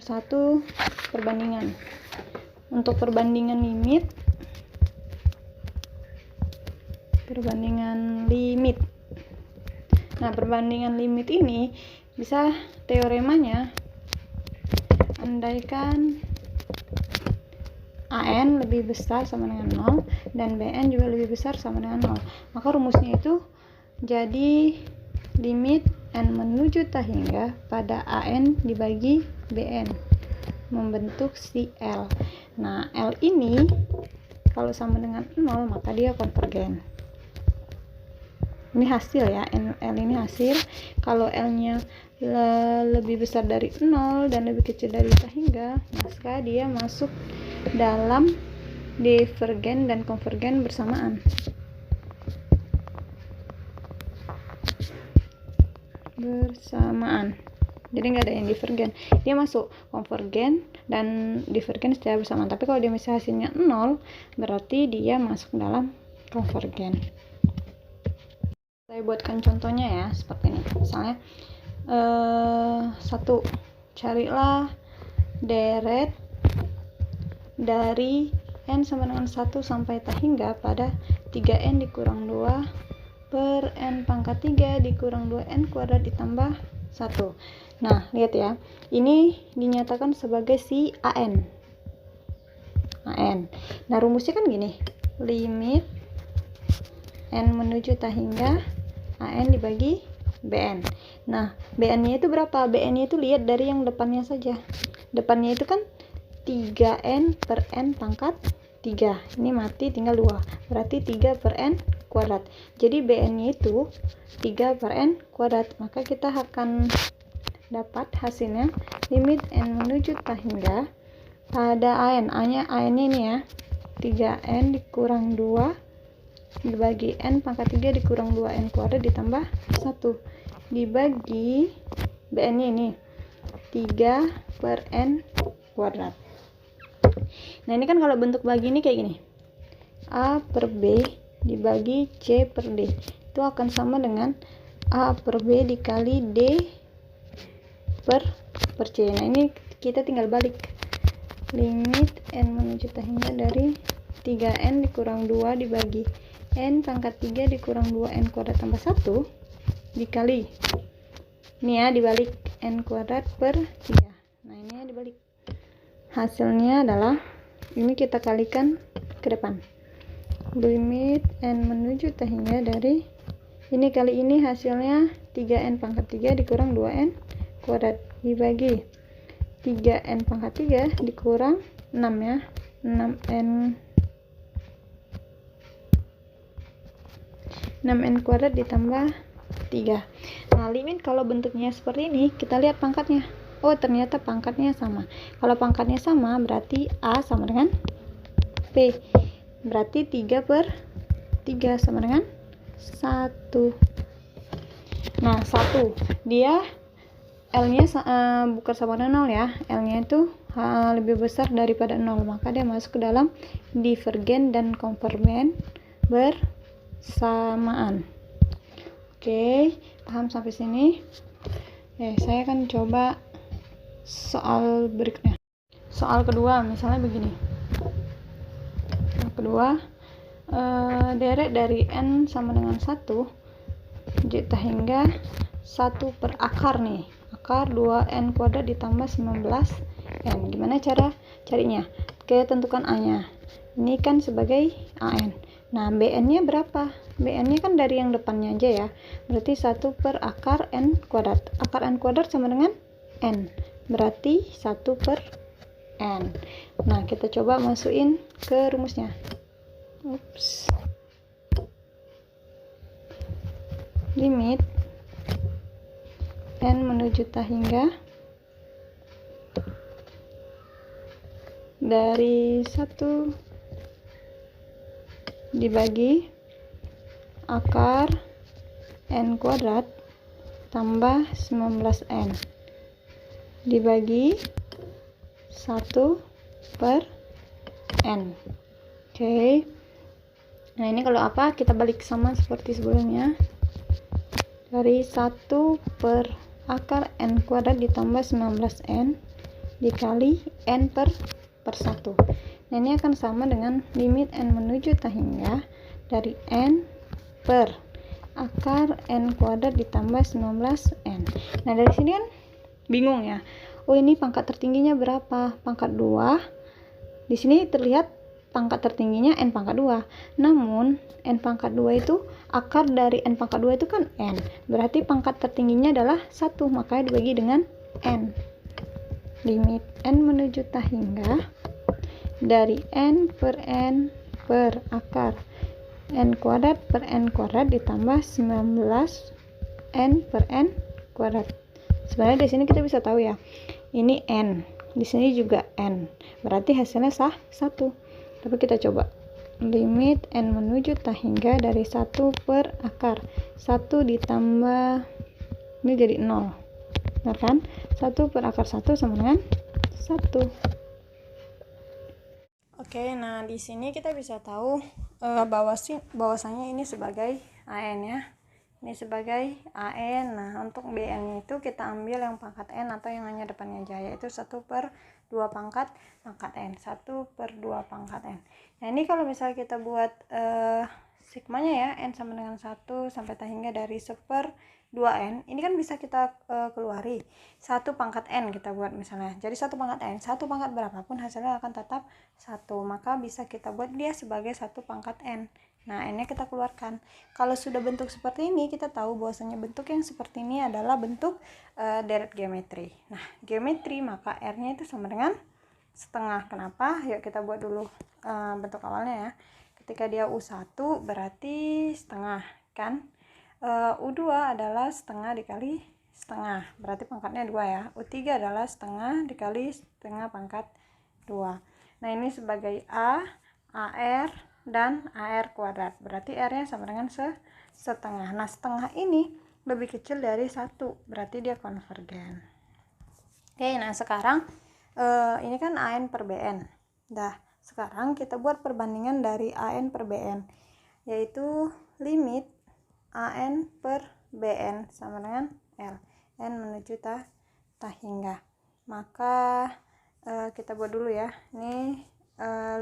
satu perbandingan. Untuk perbandingan limit, nah perbandingan limit ini bisa teoremanya, andaikan AN lebih besar sama dengan 0 dan BN juga lebih besar sama dengan 0, maka rumusnya itu jadi limit N menuju tak hingga pada AN dibagi BN membentuk si L. Nah, L ini kalau sama dengan 0 maka dia konvergen. Ini hasil ya, L ini hasil. Kalau L nya lebih besar dari 0 dan lebih kecil dari tak hingga, maka dia masuk dalam divergen dan konvergen bersamaan. Jadi nggak ada yang divergen, dia masuk konvergen dan divergen secara bersamaan. Tapi kalau dia misalnya hasilnya 0, berarti dia masuk dalam konvergen. Saya buatkan contohnya ya, seperti ini. Misalnya satu, carilah deret dari N sama dengan 1 sampai tak hingga pada 3N dikurang 2 per N pangkat 3 dikurang 2N kuadrat ditambah 1. Nah, lihat ya, ini dinyatakan sebagai si AN. Nah, rumusnya kan gini, limit N menuju tak hingga AN dibagi BN. Nah, BN nya itu berapa? BN nya itu lihat dari yang depannya saja. Depannya itu kan 3N per N pangkat 3. Ini mati tinggal 2. Berarti 3 per N kuadrat. Jadi BN nya itu 3 per N kuadrat. Maka kita akan dapat hasilnya limit N menuju tak hingga pada AN. AN ini ya, 3N dikurang 2 dibagi N pangkat 3 dikurang 2N kuadrat ditambah 1 dibagi BN nya ini 3 per N kuadrat. Nah, ini kan kalau bentuk bagi ini kayak gini, A per B dibagi C per D, itu akan sama dengan A per B dikali D per C. Nah, ini kita tinggal balik, limit N menuju tak hingga dari 3N dikurang 2 dibagi N pangkat 3 dikurang 2N kuadrat tambah 1 dikali, ini ya dibalik, N kuadrat per 3. Nah, ini ya dibalik, hasilnya adalah ini kita kalikan ke depan, limit N menuju tak hingga dari ini kali ini hasilnya 3N pangkat 3 dikurang 2N kuadrat dibagi 3N pangkat 3 dikurang 6 ya, 6N kuadrat ditambah 3. Nah, limit kalau bentuknya seperti ini, kita lihat pangkatnya. Oh, ternyata pangkatnya sama. Kalau pangkatnya sama, berarti A sama dengan P. Berarti 3 per 3 sama dengan 1. Nah, 1. Dia L-nya bukan sama dengan 0 ya. L-nya itu lebih besar daripada 0. Maka dia masuk ke dalam divergen dan konvergen bersamaan. Oke, paham sampai sini? Saya akan coba soal berikutnya. Soal kedua, misalnya begini. Yang kedua, deret dari N sama dengan 1 tak hingga 1 per akar nih. Akar 2N kuadrat ditambah 19N. Gimana cara carinya? Oke, tentukan A-nya. Ini kan sebagai AN. Nah, BN-nya berapa? BN-nya kan dari yang depannya aja ya. Berarti 1 per akar N kuadrat. Akar N kuadrat sama dengan N. Berarti 1 per N. Nah, kita coba masukin ke rumusnya. Limit N menuju tak hingga dari 1 dibagi akar N kuadrat tambah 19N dibagi 1 per N. Oke. Nah, ini kalau apa, kita balik sama seperti sebelumnya. Dari 1 per akar N kuadrat ditambah 19N dikali n per 1. Nah, ini akan sama dengan limit n menuju tak hingga dari n per akar n kuadrat ditambah 19n. Nah, dari sini kan bingung ya. Oh, ini pangkat tertingginya berapa? Pangkat 2. Di sini terlihat pangkat tertingginya n pangkat 2. Namun, n pangkat 2 itu akar dari n pangkat 2 itu kan n. Berarti pangkat tertingginya adalah 1, makanya dibagi dengan n. Limit n menuju tak hingga dari n per akar n kuadrat per n kuadrat ditambah 19 n per n kuadrat. Sebenarnya di sini kita bisa tahu ya, ini n, di sini juga n, berarti hasilnya 1. Tapi kita coba limit n menuju tak hingga dari 1 per akar 1 ditambah, ini jadi 0, benar kan? 1 per akar 1 sama dengan 1. Oke, nah di sini kita bisa tahu bahwasanya ini sebagai AN ya. Ini sebagai AN. Nah, untuk BN itu kita ambil yang pangkat N atau yang hanya depannya aja, yaitu 1 per 2 pangkat N. 1 per 2 pangkat N. Nah, ini kalau misalnya kita buat sigmanya ya, N sama dengan 1 sampai tak hingga dari 1 per 2n, ini kan bisa kita keluari 1 pangkat n kita buat misalnya. Jadi 1 pangkat n, 1 pangkat berapapun hasilnya akan tetap 1, maka bisa kita buat dia sebagai 1 pangkat n. Nah, n-nya kita keluarkan. Kalau sudah bentuk seperti ini, kita tahu bahwasanya bentuk yang seperti ini adalah bentuk deret geometri. Nah, geometri maka r-nya itu sama dengan setengah. Kenapa? Yuk kita buat dulu bentuk awalnya ya. Ketika dia U1 berarti setengah kan. U2 adalah setengah dikali setengah, berarti pangkatnya 2 ya. U3 adalah setengah dikali setengah pangkat 2. Nah, ini sebagai A, AR, dan AR kuadrat, berarti R nya sama dengan setengah. Nah, setengah ini lebih kecil dari 1, berarti dia konvergen. Oke, nah sekarang ini kan AN per BN. Dah, sekarang kita buat perbandingan dari AN per BN, yaitu limit AN per BN sama dengan L, N menuju tak hingga. Maka kita buat dulu ya. Ini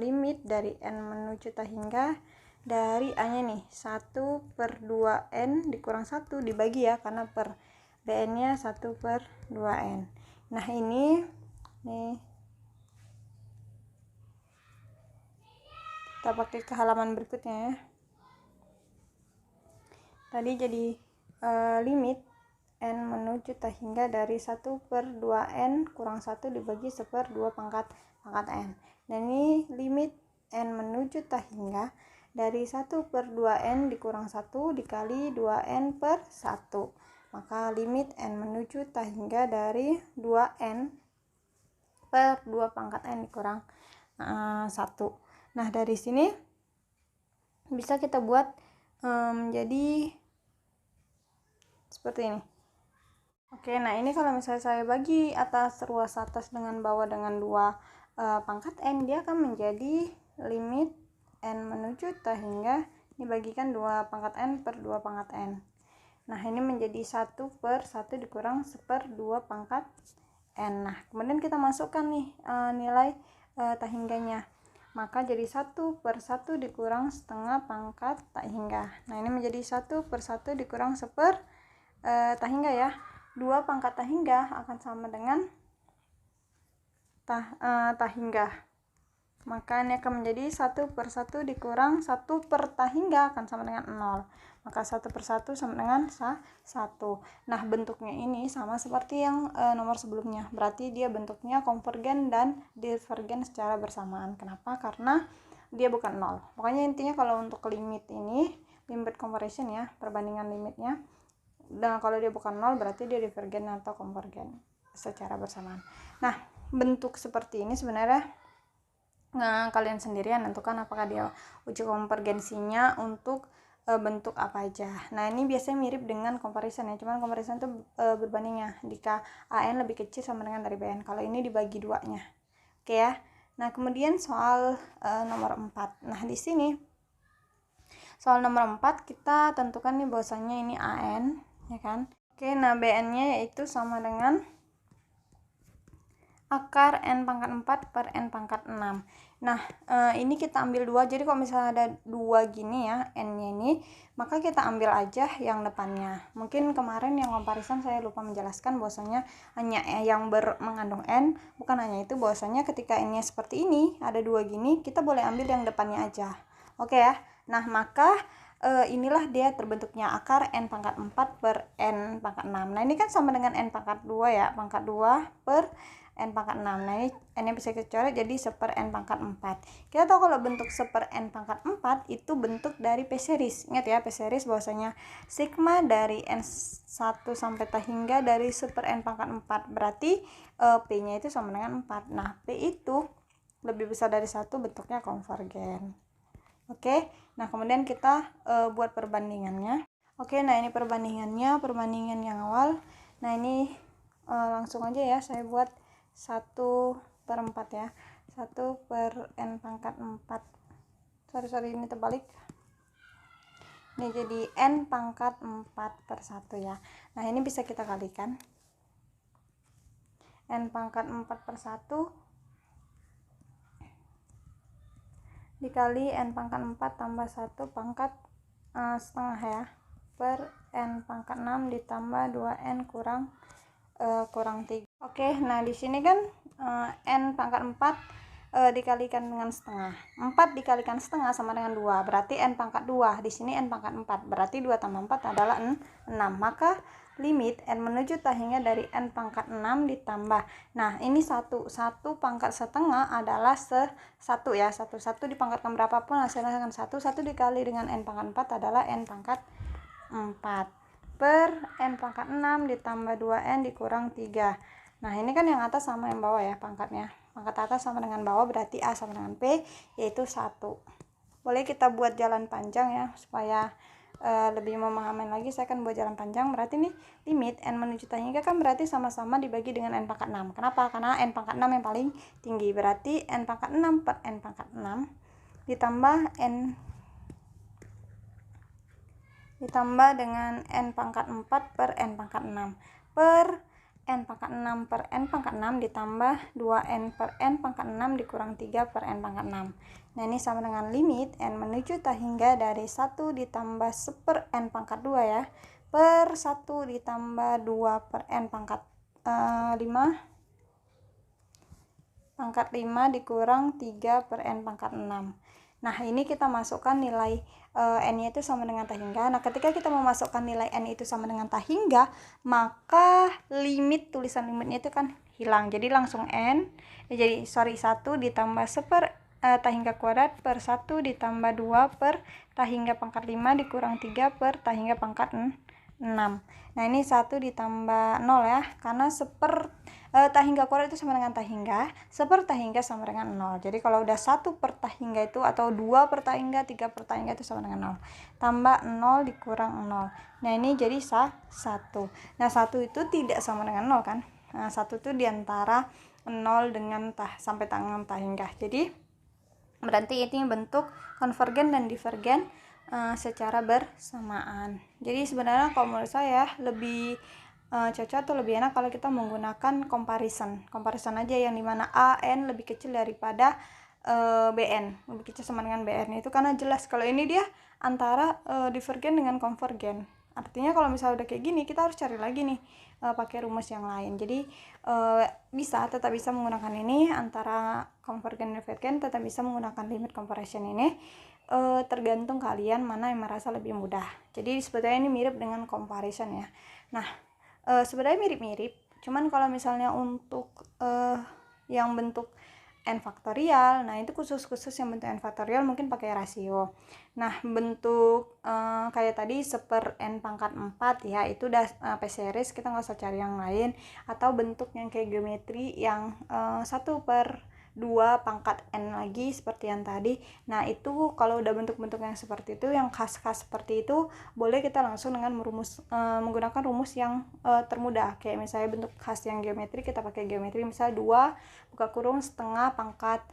limit dari N menuju tak hingga dari A nya nih 1 per 2N dikurang 1 dibagi ya, karena per BN nya 1 per 2N. Nah, ini nih kita pakai ke halaman berikutnya ya. Tadi jadi limit n menuju tak hingga dari 1 per 2n kurang 1 dibagi 1 per 2 pangkat n. Dan ini limit n menuju tak hingga dari 1 per 2n dikurang 1 dikali 2n per 1. Maka limit n menuju tak hingga dari 2n per 2 pangkat n dikurang 1. Nah, dari sini bisa kita buat menjadi seperti ini. Oke, nah ini kalau misalnya saya bagi ruas atas dengan bawah dengan 2 pangkat n, dia akan menjadi limit n menuju tak hingga dibagikan 2 pangkat n per 2 pangkat n. Nah, ini menjadi 1 per 1 dikurang 1 per 2 pangkat n. Nah, kemudian kita masukkan nih nilai tak hingganya. Maka jadi 1 per 1 dikurang setengah pangkat tak hingga. Nah, ini menjadi 1 per 1 dikurang 1 per tak hingga ya. 2 pangkat tak hingga akan sama dengan tak hingga. Maka ini akan menjadi 1 per 1 dikurang 1 per tak hingga akan sama dengan 0. Maka 1 per 1 sama dengan 1. Nah, bentuknya ini sama seperti yang nomor sebelumnya. Berarti dia bentuknya konvergen dan divergen secara bersamaan. Kenapa? Karena dia bukan 0. Pokoknya intinya kalau untuk limit ini, limit comparison ya, perbandingan limitnya. Dan kalau dia bukan 0 berarti dia divergen atau konvergen secara bersamaan. Nah, bentuk seperti ini sebenarnya kalian sendirian tentukan apakah dia uji konvergensinya untuk bentuk apa aja. Nah, ini biasanya mirip dengan comparison ya, cuman comparison itu berbandingnya jika AN lebih kecil sama dengan dari BN. Kalau ini dibagi 2-nya. Oke ya. Nah, kemudian soal nomor 4. Nah, di sini soal nomor 4 kita tentukan nih bahwasanya ini AN ya kan. Oke, nah BN-nya yaitu sama dengan akar n pangkat 4 per n pangkat 6. Nah, ini kita ambil 2. Jadi kalau misalnya ada 2 gini ya, n-nya ini, maka kita ambil aja yang depannya. Mungkin kemarin yang comparison saya lupa menjelaskan bahwasanya hanya yang mengandung n, bukan hanya itu, bahwasanya ketika n-nya seperti ini, ada 2 gini, kita boleh ambil yang depannya aja. Oke ya. Nah, maka inilah dia terbentuknya akar n pangkat 4 per n pangkat 6. Nah, ini kan sama dengan n pangkat 2 ya, pangkat 2 per n pangkat 6. Nah, ini n bisa kita coret jadi 1 per n pangkat 4. Kita tahu kalau bentuk 1 per n pangkat 4 itu bentuk dari P series. Ingat ya, P series bahwasanya sigma dari n1 sampai T hingga dari 1 per n pangkat 4. Berarti P-nya itu sama dengan 4. Nah, P itu lebih besar dari 1, bentuknya konvergen. Oke, nah kemudian kita buat perbandingannya. Oke, nah ini perbandingan yang awal. Nah, ini langsung aja ya, saya buat 1 per 4 ya, 1 per n pangkat 4. Sorry, ini terbalik. Ini jadi n pangkat 4 per 1 ya. Nah, ini bisa kita kalikan. N pangkat 4 per 1 dikali n pangkat 4 tambah 1 pangkat setengah ya, per n pangkat 6 ditambah 2n kurang 3. Oke, nah di sini kan n pangkat 4 dikalikan dengan setengah. 4 dikalikan setengah sama dengan 2, berarti n pangkat 2. Di sini n pangkat 4, berarti 2 tambah 4 adalah 6. Maka limit n menuju T hingga dari n pangkat 6 ditambah. Nah, ini 1 pangkat setengah adalah 1 ya. 1 dipangkatkan berapapun hasilnya dengan 1 dikali dengan n pangkat 4 adalah n pangkat 4 per n pangkat 6 ditambah 2n dikurang 3. Nah, ini kan yang atas sama yang bawah ya pangkatnya. Pangkat atas sama dengan bawah, berarti A sama dengan P, yaitu 1. Boleh kita buat jalan panjang ya, supaya lebih memahami lagi. Saya akan buat jalan panjang. Berarti nih limit n menuju T hingga kan berarti sama-sama dibagi dengan n pangkat 6. Kenapa? Karena n pangkat 6 yang paling tinggi. Berarti n pangkat 6 per n pangkat 6 ditambah dengan n pangkat 4 per n pangkat 6 per n pangkat 6 per n pangkat 6 ditambah 2n per n pangkat 6 dikurang 3 per n pangkat 6. Nah, ini sama dengan limit n menuju T hingga dari 1 ditambah 1 per n pangkat 2 ya, per 1 ditambah 2 per n pangkat 5 dikurang 3 per n pangkat 6. Nah, ini kita masukkan nilai n-nya itu sama dengan T hingga. Nah, ketika kita memasukkan nilai n itu sama dengan T hingga, maka tulisan limitnya itu kan hilang. Jadi langsung n, jadi 1 ditambah 1 per T hingga kuadrat per 1 ditambah 2 per T hingga pangkat 5 dikurang 3 per T hingga pangkat 6. Nah, ini 1 ditambah 0 ya, karena 1 per T hingga kuadrat itu sama dengan T hingga, 1 per T hingga sama dengan 0. Jadi kalau udah 1 per T hingga itu atau 2 per T hingga, 3 per T hingga itu sama dengan 0. Tambah 0 dikurang 0. Nah, ini jadi 1. Nah, 1 itu tidak sama dengan 0 kan? Nah, 1 itu diantara 0 dengan sampai tangan T hingga. Jadi berarti ini bentuk konvergen dan divergen secara bersamaan. Jadi sebenarnya kalau menurut saya lebih cocok atau lebih enak kalau kita menggunakan comparison aja, yang dimana AN lebih kecil daripada BN, lebih kecil sama dengan BN itu, karena jelas kalau ini dia antara divergen dengan konvergen. Artinya kalau misalnya udah kayak gini, kita harus cari lagi nih pakai rumus yang lain. Jadi tetap bisa menggunakan ini antara konvergen dan divergen, tetap bisa menggunakan limit comparison ini. Tergantung kalian mana yang merasa lebih mudah. Jadi sebetulnya ini mirip dengan comparison ya. Nah, sebenarnya mirip-mirip, cuman kalau misalnya untuk yang bentuk n faktorial, nah itu khusus yang bentuk n faktorial mungkin pakai rasio. Nah, bentuk kayak tadi 1 per n pangkat 4 ya, itu udah P series, kita nggak usah cari yang lain. Atau bentuk yang kayak geometri yang 1 per 2 pangkat n lagi seperti yang tadi. Nah, itu kalau udah bentuk-bentuk yang seperti itu, yang khas-khas seperti itu, boleh kita langsung dengan menggunakan rumus yang termudah. Kayak misalnya bentuk khas yang geometri, kita pakai geometri misalnya 2 buka kurung setengah pangkat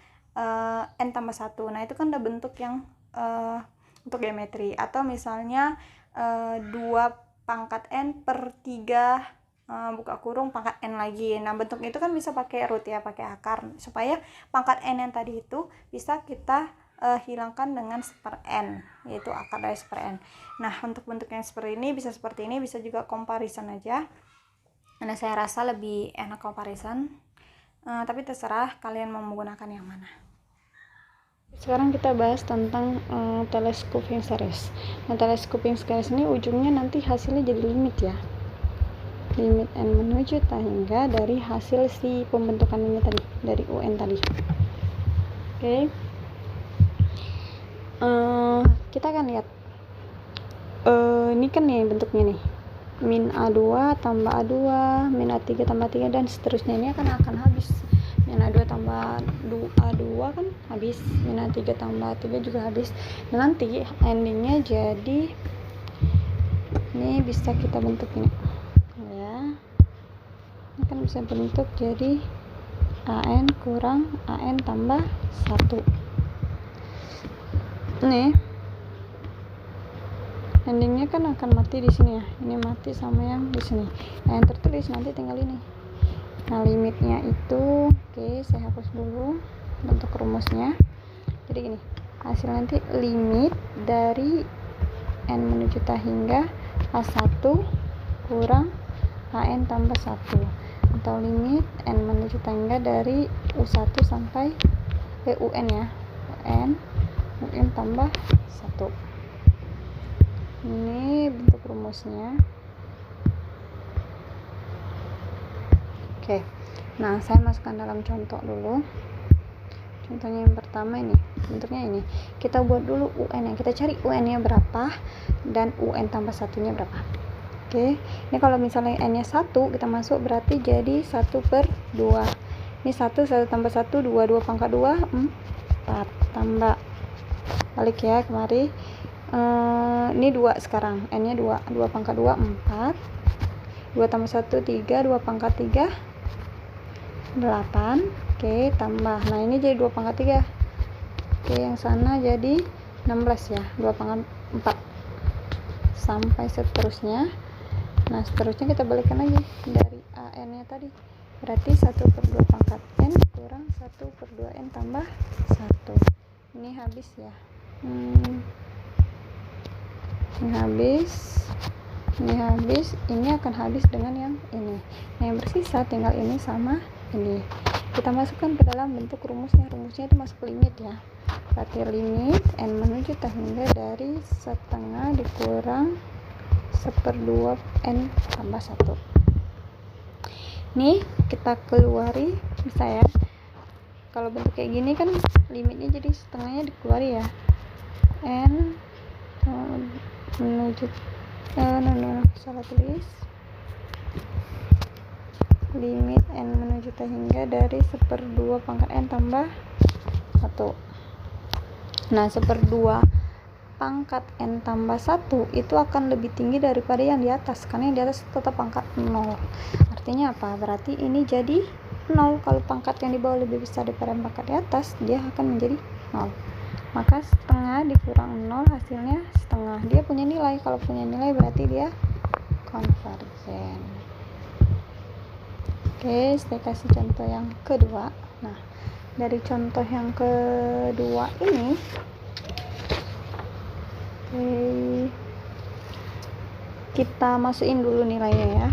n tambah 1. Nah, itu kan udah bentuk yang untuk geometri. Atau misalnya 2 pangkat n per 3 buka kurung pangkat n lagi. Nah bentuknya itu kan bisa pakai root ya, pakai akar, supaya pangkat n yang tadi itu bisa kita hilangkan dengan seper n, yaitu akar dari seper n. Nah untuk bentuknya seperti ini, bisa seperti ini, bisa juga comparison aja. Nah saya rasa lebih enak comparison, tapi terserah kalian mau menggunakan yang mana. Sekarang kita bahas tentang telescoping series. Nah telescoping series ini ujungnya nanti hasilnya jadi limit ya, limit n menuju hingga dari hasil si pembentukan ini tadi, dari UN tadi. Oke. Kita akan lihat ini kan nih bentuknya nih, min A2 tambah A2, min A3 tambah 3, dan seterusnya. Ini akan habis. Min A2 tambah A2 kan habis, min A3 tambah A3 juga habis. Nah, nanti endingnya jadi ini bisa kita bentuk ini ya, ini kan bisa bentuk jadi AN kurang AN tambah 1. Nih endingnya kan akan mati di sini ya, ini mati sama yang di sini. Nah yang tertulis nanti tinggal ini. Nah limitnya itu, oke saya hapus dulu bentuk rumusnya. Jadi gini, hasil nanti limit dari n menuju hingga A1 kurang AN tambah 1, atau limit n menuju hingga dari U1 sampai UN ya, UN tambah 1. Ini bentuk rumusnya. Oke, nah saya masukkan dalam contoh dulu. Contohnya yang pertama ini, bentuknya ini. Kita buat dulu UN nya, kita cari UN nya berapa dan UN tambah satunya berapa. Oke, ini kalau misalnya n nya 1 kita masuk, berarti jadi 1/2. Ini 1 tambah 1 2 pangkat 2 4, tambah balik ya kemari. Ini 2 sekarang, n nya 2 pangkat 2 4, 2 tambah 1 3, 2 pangkat 3 8. Oke, tambah, nah ini jadi 2 pangkat 3. Oke, yang sana jadi 16 ya, 2 pangkat 4 sampai seterusnya. Nah seterusnya kita balikkan lagi dari AN nya tadi, berarti 1/2 pangkat n kurang 1/2 n tambah 1. Ini habis ya, ini habis, ini akan habis dengan yang ini. Nah yang bersisa tinggal ini sama ini, kita masukkan ke dalam bentuk rumusnya. Rumusnya itu masuk limit ya, berarti limit n menuju hingga dari setengah dikurang 1/2 n tambah 1. Nih kita keluari, bisa ya, kalau bentuk kayak gini kan limitnya jadi setengahnya dikeluari ya, n menuju salah tulis, limit n menuju hingga dari 1/2 pangkat n tambah 1. Nah 1/2 pangkat n tambah 1 itu akan lebih tinggi daripada yang di atas, karena yang di atas tetap pangkat 0. Artinya apa? Berarti ini jadi 0. Kalau pangkat yang di bawah lebih besar daripada pangkat di atas, dia akan menjadi 0. Maka setengah dikurang 0 hasilnya setengah. Dia punya nilai, kalau punya nilai berarti dia konvergen. Oke, saya kasih contoh yang kedua. Nah dari contoh yang kedua ini, kita masukin dulu nilainya ya,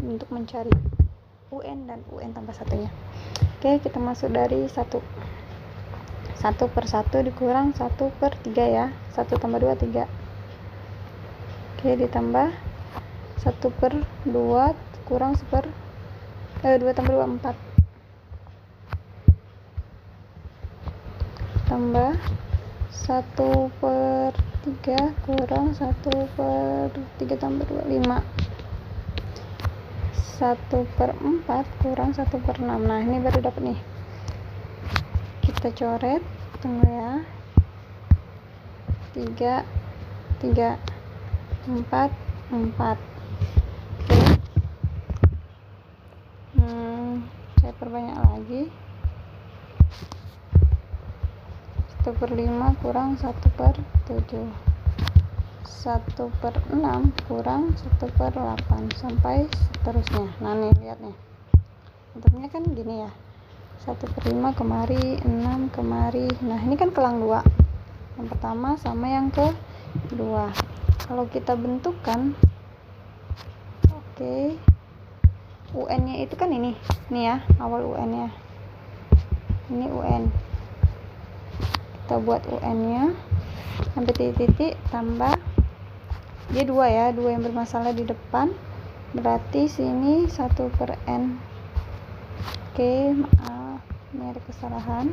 untuk mencari UN dan UN tambah satunya. Oke, kita masuk dari 1 per 1 dikurang 1/3 ya, 1 tambah 2 3. Oke, ditambah 1/2 kurang 2 tambah 2 4, tambah 1/3 kurang 1/3 tambah 2 5, 1/4 kurang 1/6. Nah ini baru dapat nih, kita coret, tunggu ya, 3 3 4 4. Saya perbanyak lagi, 1/5 kurang 1/7. 1/6 kurang 1/8 sampai seterusnya. Nah nih lihat nih, bentuknya kan gini ya, 1/5 kemari, 6 kemari. Nah ini kan kelang 2, yang pertama sama yang kedua. Kalau kita bentukkan, oke, UN nya itu kan ini ya, awal UN nya ini UN. Kita buat UN nya sampai titik-titik, tambah dia 2 ya, 2 yang bermasalah di depan, berarti sini 1/n. Oke, maaf ini ada kesalahan.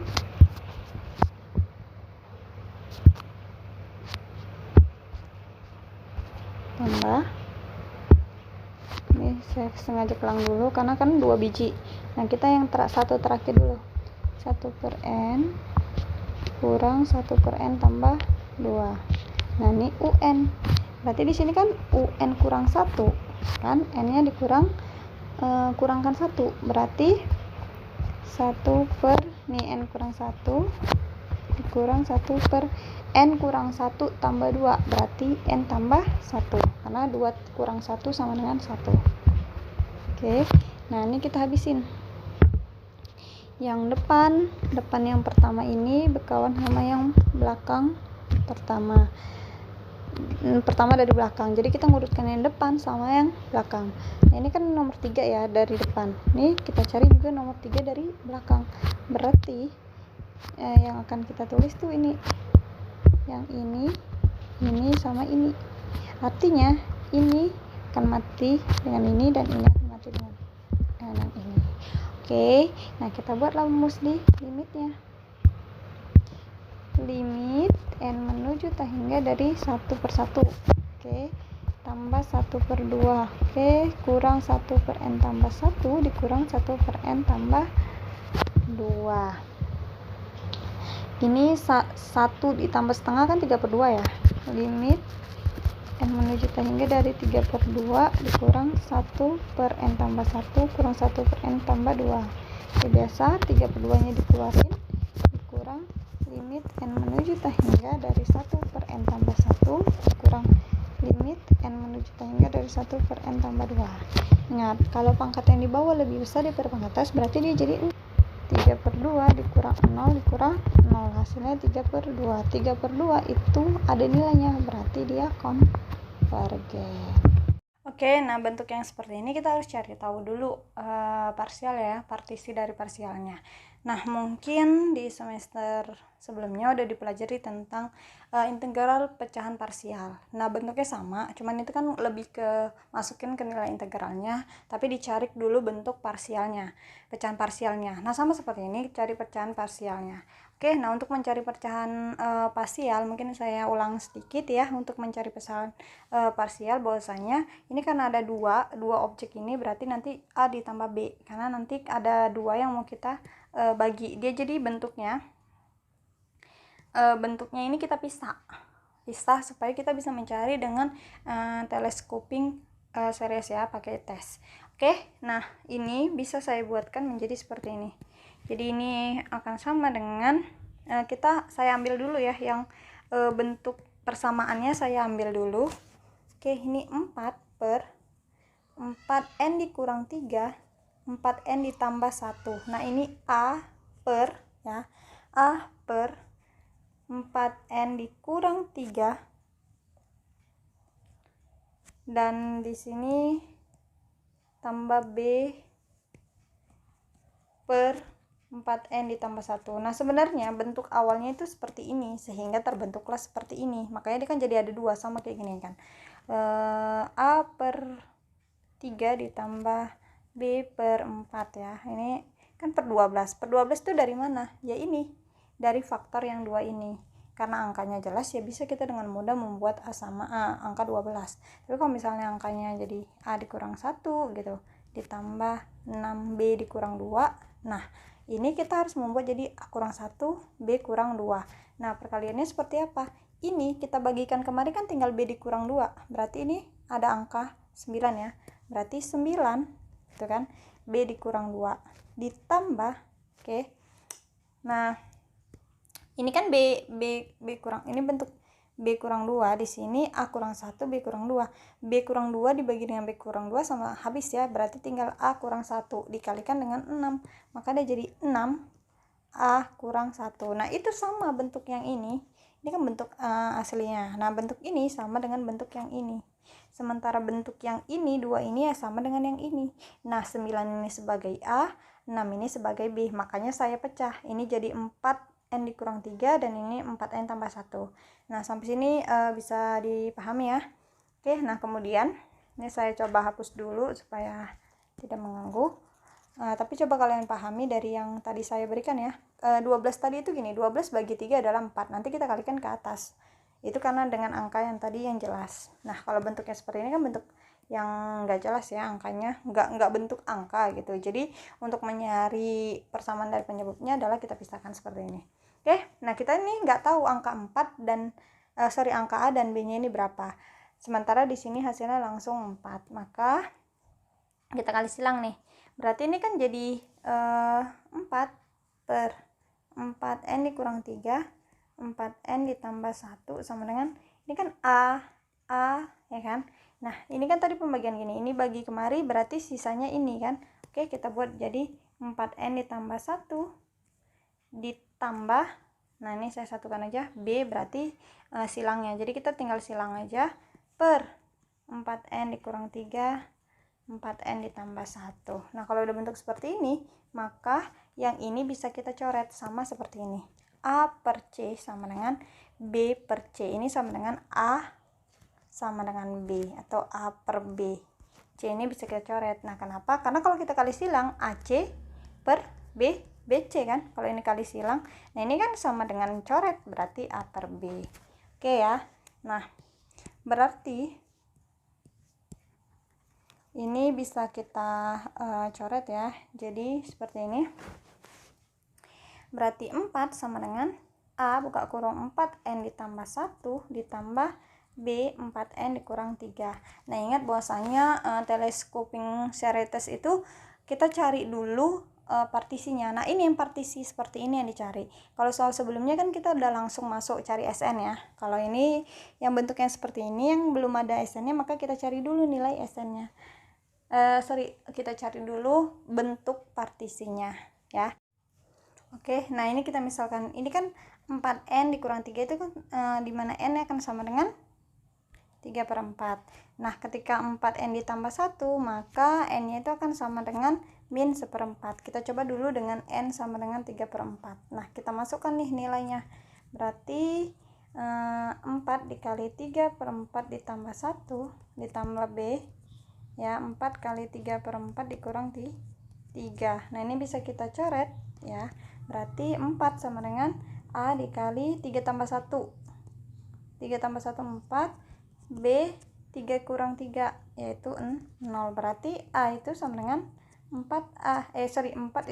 Tambah, ini saya sengaja kelang dulu karena kan 2 biji. Nah kita yang satu terakhir dulu, 1/n kurang 1/n tambah 2. Nah ini UN, berarti di sini kan UN kurang 1 kan, n nya dikurang kurangkan 1, berarti 1 nih n kurang 1 dikurang 1/n kurang 1 tambah 2, berarti n tambah 1, karena 2 kurang 1 sama dengan 1. Oke, nah ini kita habisin. Yang depan yang pertama ini berkawan sama yang belakang pertama dari belakang, jadi kita ngurutkan yang depan sama yang belakang. Nah ini kan nomor 3 ya dari depan, nih kita cari juga nomor 3 dari belakang, berarti yang akan kita tulis tuh ini, yang ini sama ini, artinya ini akan mati dengan ini dan ini akan mati dengan ini. Oke, nah kita buatlah rumus di limitnya. Limit n menuju tak hingga dari 1/1. Oke, tambah 1/2. Oke, kurang 1/n tambah 1 dikurang 1/n tambah 2. Ini 1 ditambah setengah kan 3/2 ya. Limit n menuju tak hingga dari 3/2 dikurang 1/n tambah 1 kurang 1/n tambah 2. Ya, biasa 3/2 nya dikeluarin, dikurang limit n menuju tak hingga dari 1/n tambah 1 kurang limit n menuju tak hingga dari 1/n tambah 2. Ingat, kalau pangkat yang di bawah lebih besar daripada pangkat atas, berarti dia jadi 3/2 dikurang 0 dikurang 0, hasilnya 3/2. 3/2 itu ada nilainya, berarti dia konvergen. Oke, nah bentuk yang seperti ini kita harus cari tahu dulu parsial ya, partisi dari parsialnya. Nah mungkin di semester sebelumnya udah dipelajari tentang integral pecahan parsial. Nah bentuknya sama, cuman itu kan lebih ke masukin ke nilai integralnya, tapi dicari dulu bentuk parsialnya, pecahan parsialnya. Nah sama seperti ini, cari pecahan parsialnya. Oke, nah untuk mencari pecahan parsial, mungkin saya ulang sedikit ya, untuk mencari pecahan parsial bahwasanya ini kan ada dua objek ini, berarti nanti A ditambah B, karena nanti ada 2 yang mau kita bagi. Dia jadi bentuknya ini kita pisah supaya kita bisa mencari dengan telescoping series ya, pakai tes. Oke, nah ini bisa saya buatkan menjadi seperti ini. Jadi ini akan sama dengan saya ambil dulu ya yang bentuk persamaannya, saya ambil dulu. Oke, ini 4/4n dikurang 3, 4n ditambah 1. Nah ini A per 4n dikurang 3, dan di sini tambah B per 4n ditambah 1. Nah sebenarnya bentuk awalnya itu seperti ini, sehingga terbentuklah seperti ini. Makanya dia kan jadi ada 2, sama kayak gini kan. A per 3 ditambah B per 4 ya. Ini kan per 12. Per 12 itu dari mana? Ya ini, dari faktor yang 2 ini. Karena angkanya jelas, ya bisa kita dengan mudah membuat A sama A, angka 12. Tapi kalau misalnya angkanya jadi A dikurang 1 gitu, ditambah 6B dikurang 2. Nah, ini kita harus membuat jadi A kurang 1, B kurang 2. Nah, perkaliannya seperti apa? Ini kita bagikan kemarin kan tinggal B dikurang 2. Berarti ini ada angka 9 ya. Berarti 9 itu kan B dikurang 2 ditambah, oke. Nah, ini kan B kurang, ini bentuk B kurang 2, di sini A kurang 1, B kurang 2. B kurang 2 dibagi dengan B kurang 2 sama habis ya, berarti tinggal A kurang 1 dikalikan dengan 6. Maka dia jadi 6 A kurang 1. Nah, itu sama bentuk yang ini. Ini kan bentuk aslinya. Nah, bentuk ini sama dengan bentuk yang ini. Sementara bentuk yang ini, 2 ini ya sama dengan yang ini. Nah, 9 ini sebagai A, 6 ini sebagai B. Makanya saya pecah. Ini jadi 4N dikurang 3 dan ini 4N tambah 1. Nah, sampai sini bisa dipahami ya. Oke, nah kemudian ini saya coba hapus dulu supaya tidak mengganggu. Tapi coba kalian pahami dari yang tadi saya berikan ya. 12 tadi itu gini, 12 bagi 3 adalah 4. Nanti kita kalikan ke atas. Itu karena dengan angka yang tadi yang jelas. Nah, kalau bentuknya seperti ini kan bentuk yang nggak jelas ya angkanya, nggak bentuk angka gitu. Jadi untuk mencari persamaan dari penyebabnya adalah kita pisahkan seperti ini. Oke, nah kita ini nggak tahu angka 4 dan angka A dan B nya ini berapa. Sementara di sini hasilnya langsung 4, maka kita kali silang nih. Berarti ini kan jadi 4 per 4N dikurang 3, 4N ditambah 1 sama dengan, ini kan A ya kan. Nah, ini kan tadi pembagian gini, ini bagi kemari berarti sisanya ini kan. Oke, kita buat jadi 4N ditambah 1 ditambah, nah ini saya satukan aja, B berarti silangnya. Jadi kita tinggal silang aja, per 4N dikurang 3, 4N ditambah 1. Nah, kalau udah bentuk seperti ini, maka yang ini bisa kita coret sama seperti ini. A per C sama dengan B per C. Ini sama dengan A sama dengan B atau A per B. C ini bisa kita coret. Nah, kenapa? Karena kalau kita kali silang AC per B, BC kan. Kalau ini kali silang. Nah, ini kan sama dengan coret, berarti A per B. Oke ya. Nah, berarti ini bisa kita coret ya. Jadi seperti ini. Berarti 4 sama dengan A buka kurung 4N ditambah 1 ditambah B 4N dikurang 3. Nah, ingat bahwasanya telescoping series itu kita cari dulu partisinya. Nah, ini yang partisi seperti ini yang dicari. Kalau soal sebelumnya kan kita udah langsung masuk cari SN ya. Kalau ini yang bentuknya seperti ini yang belum ada SN-nya, maka kita cari dulu nilai SN-nya. Kita cari dulu bentuk partisinya ya. Oke, nah ini kita misalkan ini kan 4N dikurang 3 itu kan dimana N akan sama dengan 3/4. Nah, ketika 4N ditambah 1, maka N nya itu akan sama dengan min 1/4. Kita coba dulu dengan N sama dengan 3/4. Nah, kita masukkan nih nilainya. Berarti 4 dikali 3/4 ditambah 1 ditambah B ya, 4 kali 3/4 dikurang 3. Nah, ini bisa kita coret ya. Berarti 4 sama dengan A dikali 3 tambah 1. 3 tambah 1 4. B 3 kurang 3 yaitu 0. Berarti A itu sama dengan 4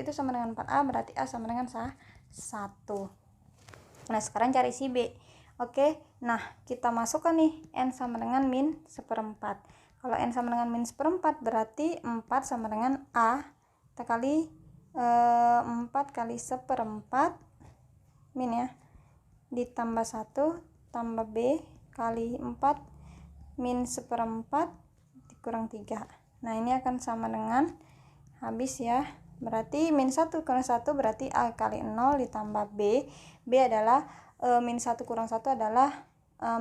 itu sama dengan 4A, berarti A sama dengan 1. Nah, sekarang cari si B. Oke, nah kita masukkan nih N sama dengan min 1/4. Kalau N sama dengan min 1/4 berarti 4 sama dengan A. Kita kali 4 kali 1/4 min ya, ditambah 1 tambah B kali 4 min 1/4 dikurang 3. Nah, ini akan sama dengan habis ya. Berarti min 1 kurang 1 berarti A kali 0 ditambah B. B adalah min 1 kurang 1 adalah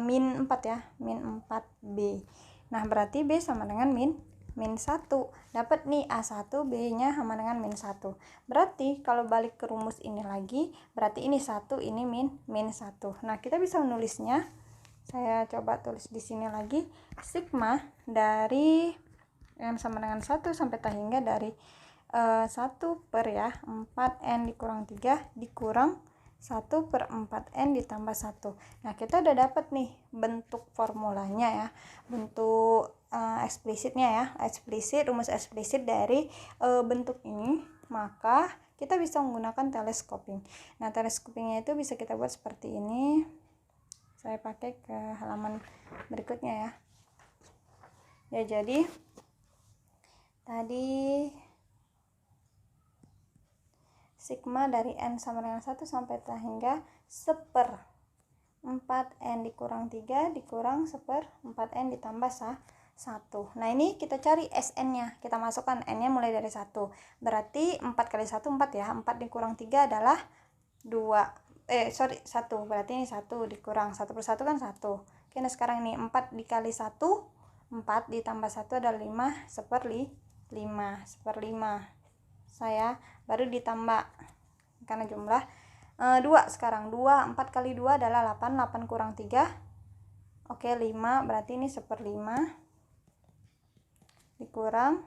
min 4 ya, min 4B. Nah, berarti B sama dengan min 1. Dapat nih A1, B-nya sama dengan min 1. Berarti kalau balik ke rumus ini lagi, berarti ini 1, ini min 1. Nah, kita bisa menulisnya. Saya coba tulis di sini lagi, sigma dari N sama dengan 1 sampai tak hingga dari 1 per ya 4N dikurang 3 dikurang 1/4N ditambah 1. Nah, kita udah dapat nih bentuk formulanya ya, bentuk eksplisitnya ya, rumus eksplisit dari bentuk ini. Maka kita bisa menggunakan telescoping. Nah, telescopingnya itu bisa kita buat seperti ini. Saya pakai ke halaman berikutnya ya. Ya, jadi tadi sigma dari N sama dengan 1 sampai hingga 1/4 4N dikurang 3 dikurang 1/4N ditambah 1. Nah, ini kita cari SN-nya. Kita masukkan N-nya mulai dari 1. Berarti 4 kali 1, 4 ya. 4 dikurang 3 adalah 2. 1. Berarti ini 1 dikurang 1/1 kan 1. Oke, nah sekarang ini 4 dikali 1, 4 ditambah 1 adalah 5 1/5. Saya baru ditambah karena jumlah 2 sekarang. 4 kali 2 adalah 8. 8 kurang 3. Oke, 5. Berarti ini 1/5 dikurang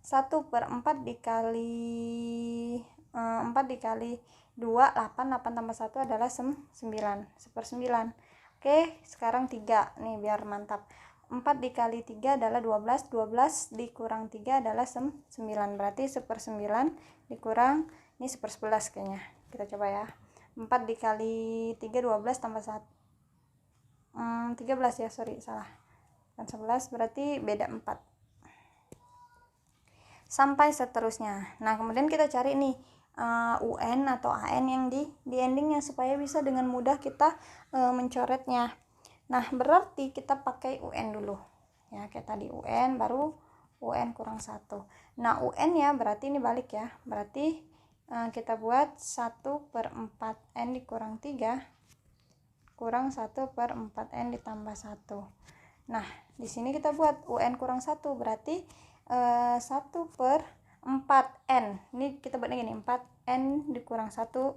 1/4 dikali 4 dikali 2, 8. 8 tambah 1 adalah 9. 1/9. Oke, sekarang 3. Nih biar mantap. 4 dikali 3 adalah 12. 12 dikurang 3 adalah 9. Berarti 1/9 dikurang, ini 1/11 kayaknya. Kita coba ya. 4 dikali 3 12 tambah 1 13 ya, sorry salah. Kan 11 berarti beda 4. Sampai seterusnya. Nah, kemudian kita cari nih UN atau AN yang di endingnya supaya bisa dengan mudah kita mencoretnya. Nah, berarti kita pakai UN dulu. Ya, kayak tadi UN baru UN kurang 1. Nah, UN ya berarti ini balik ya. Berarti kita buat 1/4N dikurang 3 kurang 1/4N ditambah 1. Nah, di sini kita buat UN kurang 1 berarti 1/4N. Ini kita buatnya gini, 4N dikurang 1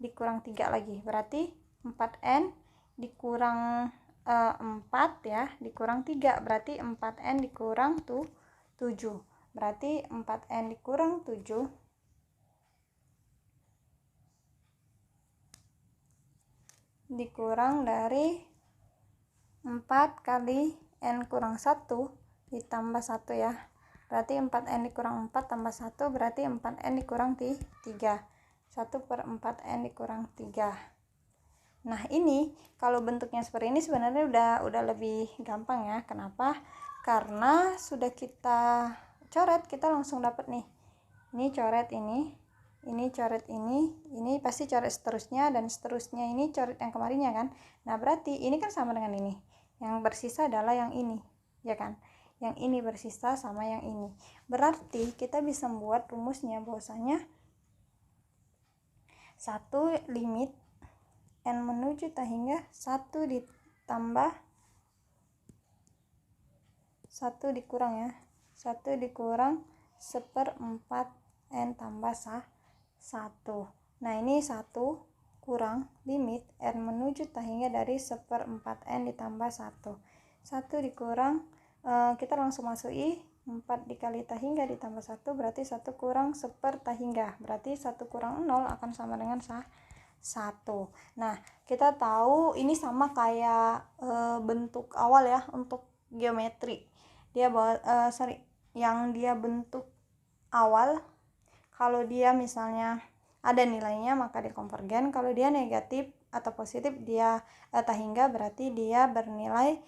dikurang 3 lagi. Berarti 4N dikurang 4 ya, dikurang 3. Berarti 4N dikurang 7. Berarti 4N dikurang 7 dikurang dari 4 kali N kurang 1 ditambah 1 ya. Berarti 4N dikurang 4 tambah 1 berarti 4N dikurang 3. 1/4N dikurang 3. Nah, ini kalau bentuknya seperti ini sebenarnya udah lebih gampang ya. Kenapa? Karena sudah kita coret, kita langsung dapat nih. Ini coret ini coret ini pasti coret seterusnya, dan seterusnya ini coret yang kemarinnya kan. Nah, berarti ini kan sama dengan ini. Yang bersisa adalah yang ini, ya kan? Yang ini bersisa sama yang ini. Berarti kita bisa membuat rumusnya bahwasanya 1 limit N menuju tak hingga 1 ditambah 1 dikurang ya. 1 dikurang 1/4N tambah 1. Nah, ini 1 kurang limit N menuju tak hingga dari 1/4N ditambah 1. 1 dikurang kita langsung masuki 4 dikali tak hingga ditambah 1 berarti 1 kurang 1/4 tak hingga. Berarti 1 kurang 0 akan sama dengan 1. Nah, kita tahu ini sama kayak bentuk awal ya untuk geometri. Dia yang dia bentuk awal, kalau dia misalnya ada nilainya maka dia konvergen, kalau dia negatif atau positif dia tak hingga berarti dia bernilai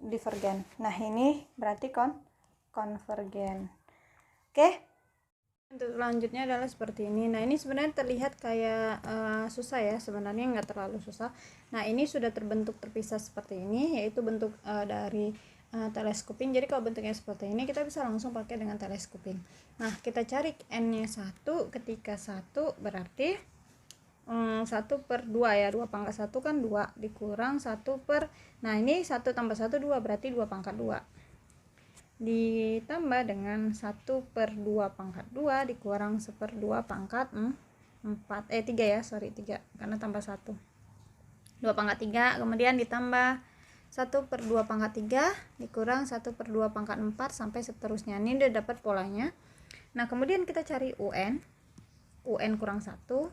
divergen. Nah, ini berarti konvergen. Oke. Untuk selanjutnya adalah seperti ini. Nah, ini sebenarnya terlihat kayak susah ya, sebenarnya nggak terlalu susah. Nah, ini sudah terbentuk terpisah seperti ini, yaitu bentuk dari teleskoping. Jadi kalau bentuknya seperti ini kita bisa langsung pakai dengan teleskoping. Nah, kita cari N-nya 1, ketika 1 berarti 1/2 ya, 2/1 kan 2 dikurang 1 nah ini 1 tambah 1 2 berarti 2/2 ditambah dengan 1/2 dikurang 1/2 3 ya, sorry 3 karena tambah 1 2/3 kemudian ditambah 1/2 dikurang 1/2 sampai seterusnya. Ini udah dapat polanya. Nah, kemudian kita cari UN kurang 1.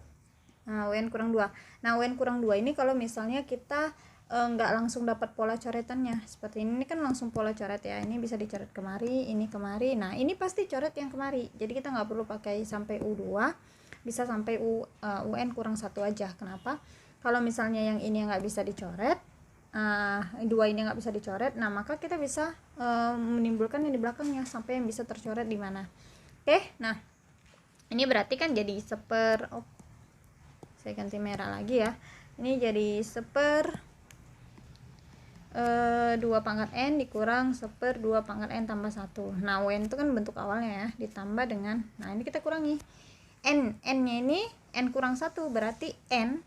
Nah, UN kurang 2. Nah, UN kurang 2 ini kalau misalnya kita nggak langsung dapat pola coretannya seperti ini kan langsung pola coret ya. Ini bisa dicoret kemari, ini kemari. Nah, ini pasti coret yang kemari. Jadi kita nggak perlu pakai sampai U2, bisa sampai UN kurang 1 aja. Kenapa? Kalau misalnya yang ini nggak bisa dicoret, 2 ini nggak bisa dicoret, nah maka kita bisa menimbulkan yang di belakangnya sampai yang bisa tercoret di mana. Oke, nah ini berarti kan jadi saya ganti merah lagi ya. Ini jadi 2 pangkat N dikurang 2 pangkat N tambah 1. Nah, UN itu kan bentuk awalnya ya, ditambah dengan, nah ini kita kurangi. N-nya ini N kurang 1, berarti N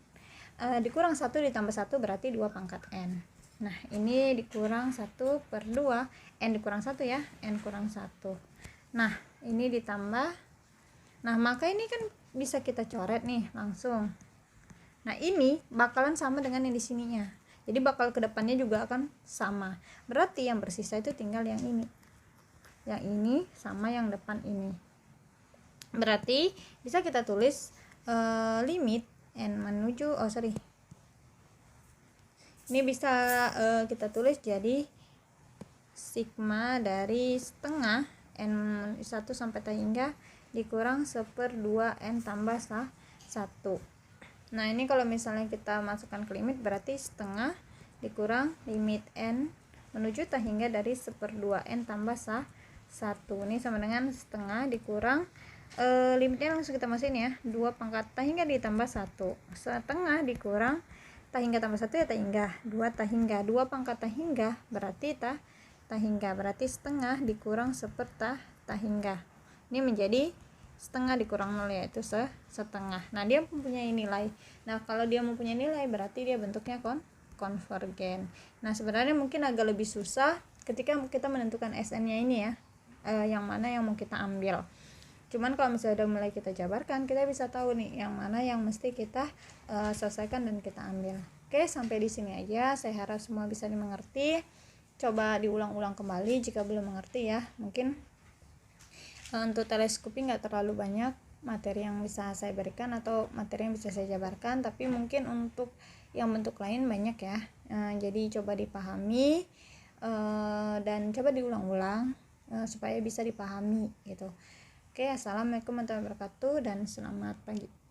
dikurang 1 ditambah 1 berarti 2 pangkat N. Nah, ini dikurang 1 per 2, N dikurang 1 ya, N kurang 1. Nah, ini ditambah, nah maka ini kan bisa kita coret nih langsung. Nah, ini bakalan sama dengan yang di sininya. Jadi bakal kedepannya juga akan sama. Berarti yang bersisa itu tinggal yang ini. Yang ini sama yang depan ini. Berarti bisa kita tulis limit N menuju, ini bisa kita tulis jadi sigma dari setengah N1 sampai T hingga dikurang 1/2 N tambah 1. Nah, ini kalau misalnya kita masukkan ke limit berarti setengah dikurang limit N menuju T hingga dari 1/2 N tambah 1. Ini sama dengan setengah dikurang limitnya langsung kita masukin ya, 2 pangkat T hingga ditambah 1. Setengah dikurang T hingga tambah 1 ya T hingga, 2 T hingga, 2 pangkat T hingga berarti T hingga, berarti setengah dikurang 1/T hingga. Ini menjadi setengah dikurang 0 yaitu setengah. Nah, dia mempunyai nilai. Nah, kalau dia mempunyai nilai berarti dia bentuknya konvergen. Nah, sebenarnya mungkin agak lebih susah ketika kita menentukan SN-nya ini ya, yang mana yang mau kita ambil. Cuman kalau misalnya udah mulai kita jabarkan, kita bisa tahu nih yang mana yang mesti kita selesaikan dan kita ambil. Oke, sampai di sini aja. Saya harap semua bisa dimengerti. Coba diulang-ulang kembali jika belum mengerti ya. Mungkin untuk teleskopi nggak terlalu banyak materi yang bisa saya berikan atau materi yang bisa saya jabarkan, tapi mungkin untuk yang bentuk lain banyak ya. Jadi coba dipahami dan coba diulang-ulang supaya bisa dipahami gitu. Oke, assalamualaikum warahmatullahi wabarakatuh dan selamat pagi.